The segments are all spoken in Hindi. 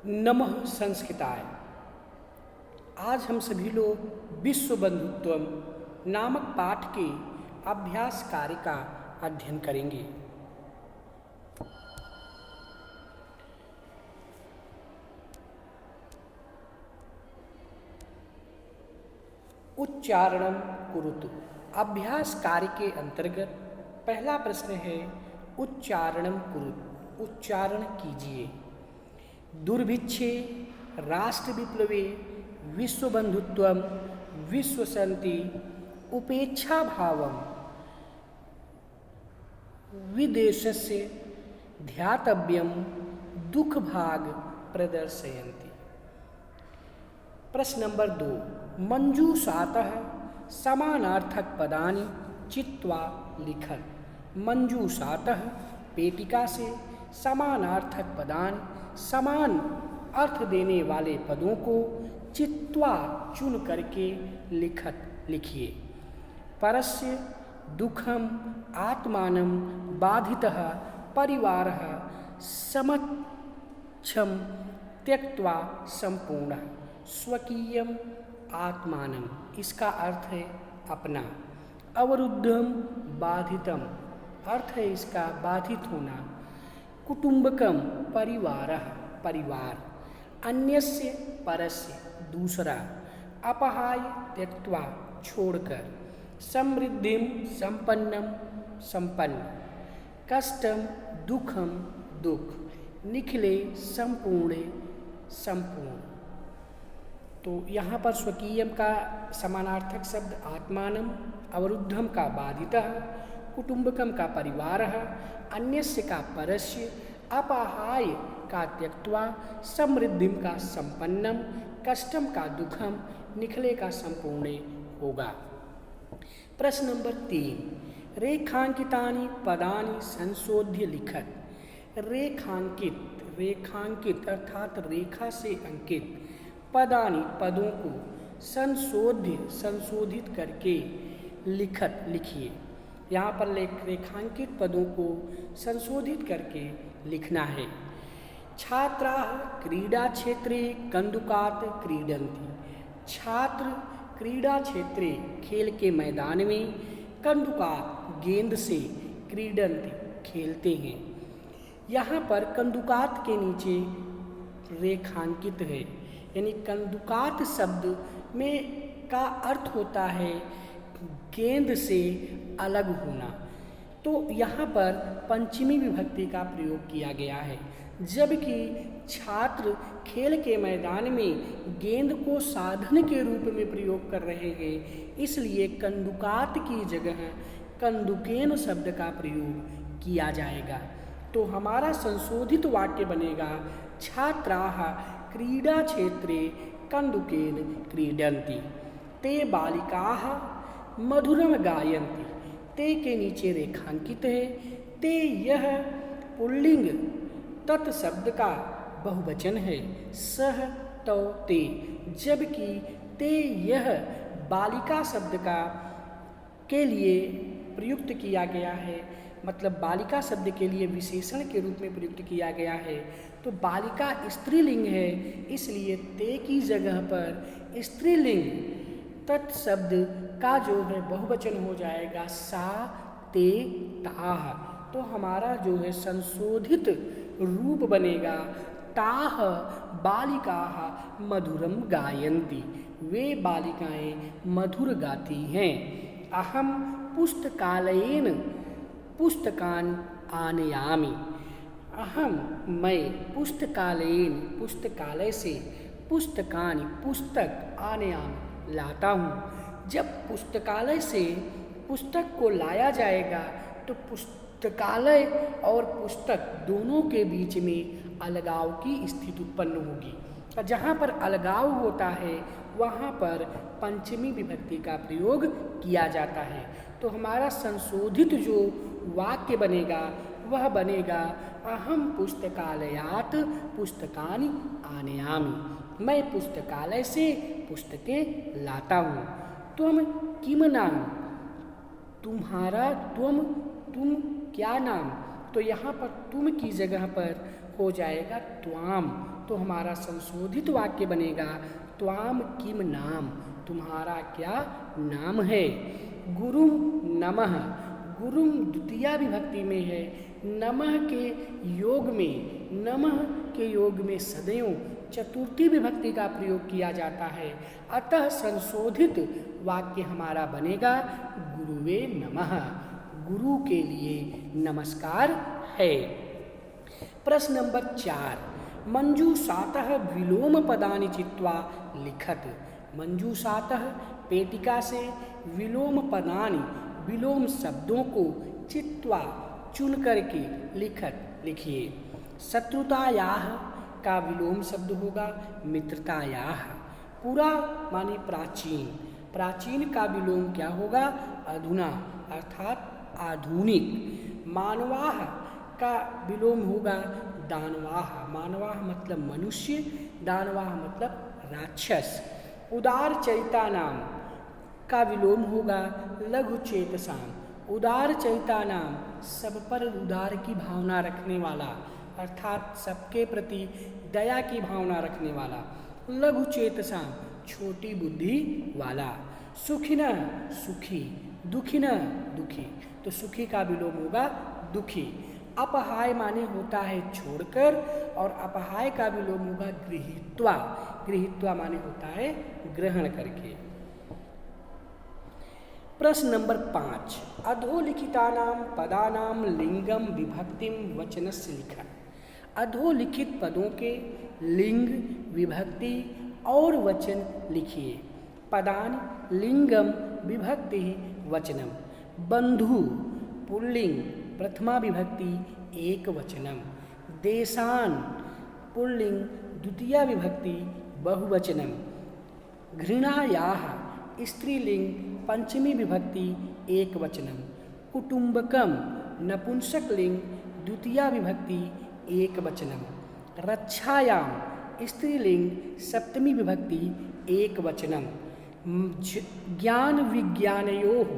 नमः संस्कृताय। आज हम सभी लोग विश्व बंधुत्व नामक पाठ के अभ्यास कार्य का अध्ययन करेंगे। उच्चारणम कुरुतु। अभ्यास कार्य के अंतर्गत पहला प्रश्न है उच्चारणम कुरुतु, उच्चारण कीजिए। दुर्भिक्षे राष्ट्र विप्लवे विश्व बंधुत्वम विश्व शांति उपेक्षा भावम विदेशस्य ध्यातव्यम दुख भाग प्रदर्शयन्ति। प्रश्न नंबर 2, मंजूषातः समानार्थक पदानि चित्वा लिखत। मंजूषातः पेटिका से समानार्थक पदानि समान अर्थ देने वाले पदों को चित्वा चुन करके लिखिए। परस्य दुखम आत्मानं बाधितः परिवारः समक्षं त्यक्त्वा संपूर्णः स्वकीयम आत्मानं। इसका अर्थ है अपना। अवरुद्धम बाधितम अर्थ है इसका बाधित होना। कुटुंबकम परिवारः परिवार। अन्यस्य परस्य दूसरा। अपहाय त्यक्त्वा छोड़कर। समृद्धिम संपन्नम संपन्न। कष्टम दुखम दुख। निखिले संपूर्णे संपूर्ण। तो यहाँ पर स्वकीयम का समानार्थक शब्द आत्मानम, अवरुद्धम का बाधितः, कुटुंबकम का परिवारः, अन्यस्य का परस्य, अपाहाय का त्यक्त्वा, समृद्धिम का संपन्नम, कष्टम का दुखम, निखले का संपूर्ण होगा। प्रश्न नंबर 3, रेखांकितानि पदानि संशोध्य लिखत। रेखांकित अर्थात रेखा से अंकित पदानि पदों को संशोधित करके लिखिए। यहाँ पर रेखांकित पदों को संशोधित करके लिखना है। छात्राः क्रीडा क्षेत्रे कन्दुकात् क्रीडन्ति। छात्र क्रीडा क्षेत्रे खेल के मैदान में कन्दुकात् गेंद से क्रीडन्ति खेलते हैं। यहाँ पर कन्दुकात् के नीचे रेखांकित है, यानी कन्दुकात् शब्द में का अर्थ होता है गेंद से अलग होना। तो यहाँ पर पंचमी विभक्ति का प्रयोग किया गया है। जबकि छात्र खेल के मैदान में गेंद को साधन के रूप में प्रयोग कर रहे हैं, इसलिए कन्दुकात् की जगह कन्दुकेन शब्द का प्रयोग किया जाएगा। तो हमारा संशोधित वाक्य बनेगा छात्राः क्रीडा क्षेत्रे कन्दुकेन क्रीडन्ति। ते बालिकाः मधुरम गायन्ति। ते के नीचे रेखांकित है। ते यह पुल्लिंग तत् शब्द का बहुवचन है। सह तो ते, जबकि ते यह बालिका शब्द का के लिए प्रयुक्त किया गया है, मतलब बालिका शब्द के लिए विशेषण के रूप में प्रयुक्त किया गया है। तो बालिका स्त्रीलिंग है, इसलिए ते की जगह पर स्त्रीलिंग तत्शब्द का जो है बहुवचन हो जाएगा सा ते ताह। तो हमारा जो है संशोधित रूप बनेगा ताह बालिकाः मधुरम गायन्ति। वे बालिकाएं मधुर गाती हैं। अहम पुस्तकालयेन पुस्तकान् आनयामि। मैं पुस्तकालयेन पुस्तकालय से पुस्तकानि पुस्तक आनयामि लाता हूँ। जब पुस्तकालय से पुस्तक को लाया जाएगा तो पुस्तकालय और पुस्तक दोनों के बीच में अलगाव की स्थिति उत्पन्न होगी। और जहाँ पर अलगाव होता है वहाँ पर पंचमी विभक्ति का प्रयोग किया जाता है। तो हमारा संशोधित जो वाक्य बनेगा वह बनेगा अहम पुस्तकालयात् पुस्तकानि आनयामि। मैं पुस्तकालय से पुस्तकें लाता हूँ। त्वम किम नाम, तुम्हारा तुम क्या नाम। तो यहाँ पर तुम की जगह पर हो जाएगा त्वाम। तो हमारा संशोधित वाक्य बनेगा त्वाम किम नाम, तुम्हारा क्या नाम है। गुरुम नमः, गुरुम द्वितीया विभक्ति में है, नमः के योग में सदैव चतुर्थी विभक्ति का प्रयोग किया जाता है। अतः संशोधित वाक्य हमारा बनेगा गुरुवे नमः, गुरु के लिए नमस्कार है। प्रश्न नंबर 4, मंजूषातः विलोम पदानि चित्वा लिखत। मंजूषातः पेटिका से विलोम पदानि, विलोम शब्दों को चित्वा चुन करके लिखत लिखिए। शत्रुतायाः का विलोम शब्द होगा मित्रतायाः। पुरा माने प्राचीन, प्राचीन का विलोम क्या होगा अधुना अर्थात आधुनिक। मानवाः का विलोम होगा दानवाः, मानवाः मतलब मनुष्य, दानवाः मतलब राक्षस। उदार चरिता नाम का विलोम होगा लघु चेतसाम। उदार चरिता नाम सब पर उदार की भावना रखने वाला अर्थात सबके प्रति दया की भावना रखने वाला। लघु चेतसाम छोटी बुद्धि वाला। सुखिनः सुखी, दुखिनः दुखी, तो सुखी का विलोम होगा दुखी। अपहाय माने होता है छोड़कर, और अपहाय का विलोम होगा गृहीत्वा। गृहीत्वा माने होता है ग्रहण करके। प्रश्न नंबर 5, अधोलिखितानां पदानां लिंगम विभक्तिम वचनस्य लिखत। अधोलिखित पदों के लिंग, विभक्ति और वचन लिखिए। पदान लिंगम विभक्ति वचनम। बंधु पुल्लिंग प्रथमा विभक्ति एक वचनम। देशान पुल्लिंग द्वितीया विभक्ति बहुवचनम। घृणायाः स्त्रीलिंग पंचमी विभक्ति एक वचनम। कुटुंबकम नपुंसकलिंग द्वितीया विभक्ति एक वचनम। रक्षायाम स्त्रीलिंग सप्तमी विभक्ति एक वचनम। ज्ञान विज्ञानयोः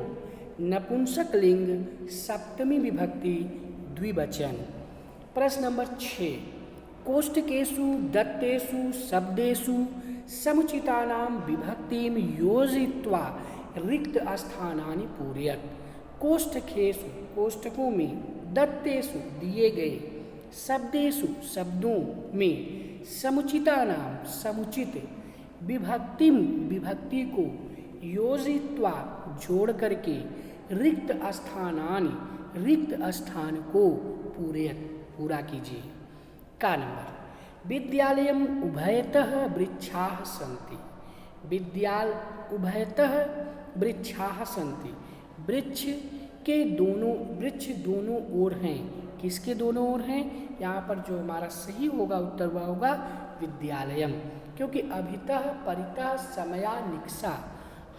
नपुंसकलिंग सप्तमी विभक्ति द्विवचन। प्रश्न नंबर 6, कोष्ठकेषु दत्तेषु शब्देषु समुचितानां विभक्तिं योजयित्वा रिक्त स्थानानि पूरयत। कोष्ठकेषु कोष्ठकों में, दत्तेषु दिए गए, शब्देषु शब्दों में, समुचितानां समुचित, विभक्तिम विभक्ति को, योजयित्वा जोड़ करके, रिक्त स्थानानि रिक्त स्थान को पूरा कीजिए। का नंबर, विद्यालयम उभयतः वृक्षाः सन्ति। उभयतः वृक्षाः सन्ति, वृक्ष दोनों ओर हैं। किसके दोनों ओर हैं? यहाँ पर जो हमारा सही होगा उत्तर वह होगा विद्यालयम, क्योंकि अभितः परितः समया निक्सा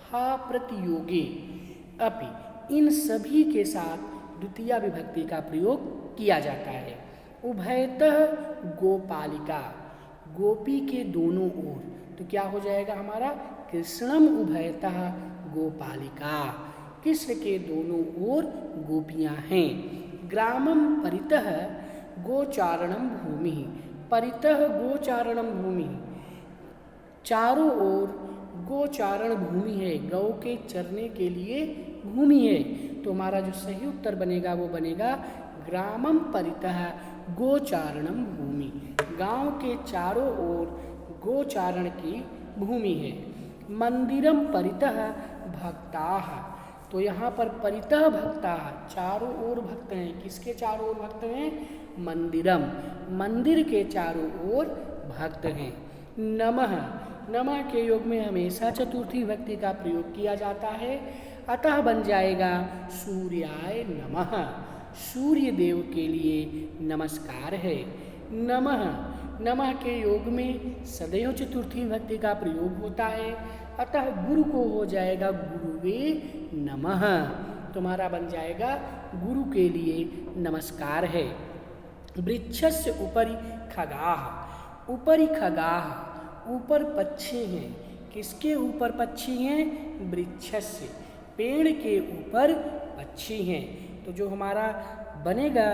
हा प्रतियोगी अपि, इन सभी के साथ द्वितीया विभक्ति का प्रयोग किया जाता है। उभयतः गोपालिका, गोपी के दोनों ओर, तो क्या हो जाएगा हमारा कृष्णम उभयतः गोपालिका, कृष्ण के दोनों ओर गोपियां हैं। ग्रामम परितः गोचारणम भूमि, परितः गोचारणम भूमि, चारों ओर गोचारण भूमि है, गौ के चरने के लिए भूमि है। तो हमारा जो सही उत्तर बनेगा वो बनेगा ग्रामम परितः गोचारणम भूमि, गांव के चारों ओर गोचारण की भूमि है। मंदिरम परितः भक्ताः, तो यहाँ पर परितः भक्ताः चारों ओर भक्त हैं। किसके चारों ओर भक्त हैं? मंदिरम, मंदिर के चारों ओर भक्त हैं। नमः, नमः के योग में हमेशा चतुर्थी विभक्ति का प्रयोग किया जाता है, अतः बन जाएगा सूर्याय नमः, सूर्य देव के लिए नमस्कार है। नमः, नमः के योग में सदैव चतुर्थी विभक्ति का प्रयोग होता है, अतः गुरु को हो जाएगा गुरुवे नमः, तुम्हारा बन जाएगा गुरु के लिए नमस्कार है। वृक्षस्य उपरि खगाः, उपरि खगाः, ऊपर पक्षी हैं। किसके ऊपर पक्षी हैं? वृक्षस्य, पेड़ के ऊपर पक्षी हैं। तो जो हमारा बनेगा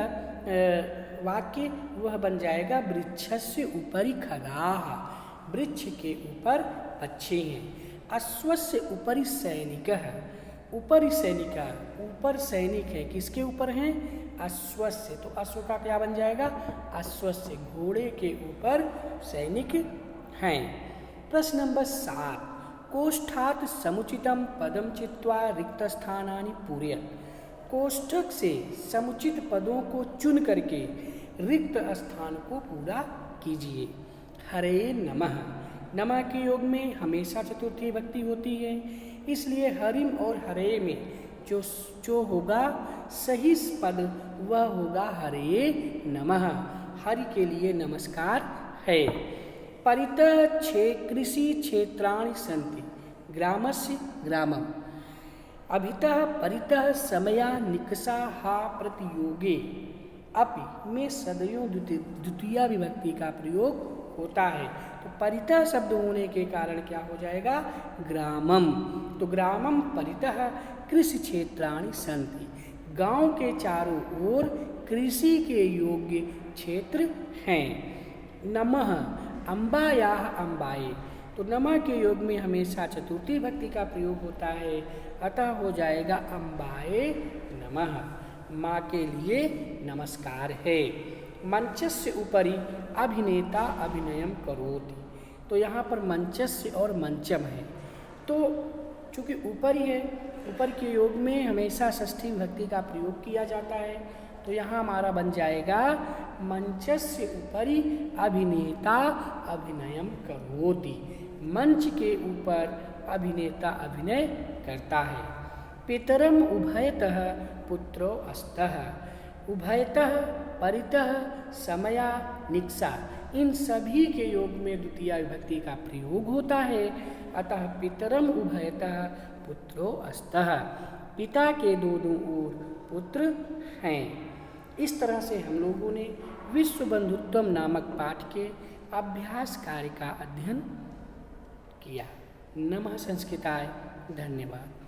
वाक्य वह बन जाएगा वृक्षस्य उपरि खगाः, वृक्ष के ऊपर पक्षी हैं। अश्वस्य उपरि सैनिकः, ऊपर सैनिका, ऊपर सैनिक है, किसके ऊपर हैं? अश्वस्य। तो अश्व का क्या बन जाएगा? अश्वस्य, घोड़े के ऊपर सैनिक हैं। प्रश्न नंबर 7, कोष्ठात् समुचितम पदम चित्वा रिक्त स्थानानि पूरयत्। कोष्ठक से समुचित पदों को चुन करके रिक्त स्थान को पूरा कीजिए। हरे नमः, नमः के योग में हमेशा चतुर्थी विभक्ति होती है, इसलिए हरिम और हरे में जो होगा सही पद वह होगा हरे नमः, हरि के लिए नमस्कार है। परितः कृषि क्षेत्राणि सन्ति, ग्रामस्य ग्रामम्। अभितः परितः समया निकषा हा प्रतियोगे, अपि में सदैव द्वितीया विभक्ति का प्रयोग होता है। तो परितः शब्द होने के कारण क्या हो जाएगा? ग्रामम। तो ग्रामम परितः कृषि क्षेत्राणि सन्ति, गांव के चारों ओर कृषि के योग्य क्षेत्र हैं। नमः अम्बायाः अम्बाए, तो नमः के योग में हमेशा चतुर्थी विभक्ति का प्रयोग होता है, अतः हो जाएगा अम्बाए नमः, माँ के लिए नमस्कार है। मंचस्य उपरि अभिनेता अभिनयम करोति, तो यहाँ पर मंचस्य और मंचम है, तो चूँकि ऊपर ही है, ऊपर के योग में हमेशा षष्ठी विभक्ति का प्रयोग किया जाता है, तो यहाँ हमारा बन जाएगा मंचस्य उपरि अभिनेता अभिनयम करोति, मंच के ऊपर अभिनेता अभिनय करता है। पितरम उभयतः पुत्रो अस्तः, उभयतः परितः समया निक्षा, इन सभी के योग में द्वितीया विभक्ति का प्रयोग होता है, अतः पितरम उभयतः पुत्रो अस्तः, पिता के दोनों ओर पुत्र हैं। इस तरह से हम लोगों ने विश्व बंधुत्वम नामक पाठ के अभ्यास कार्य का अध्ययन किया। नमः संस्कृताय, धन्यवाद।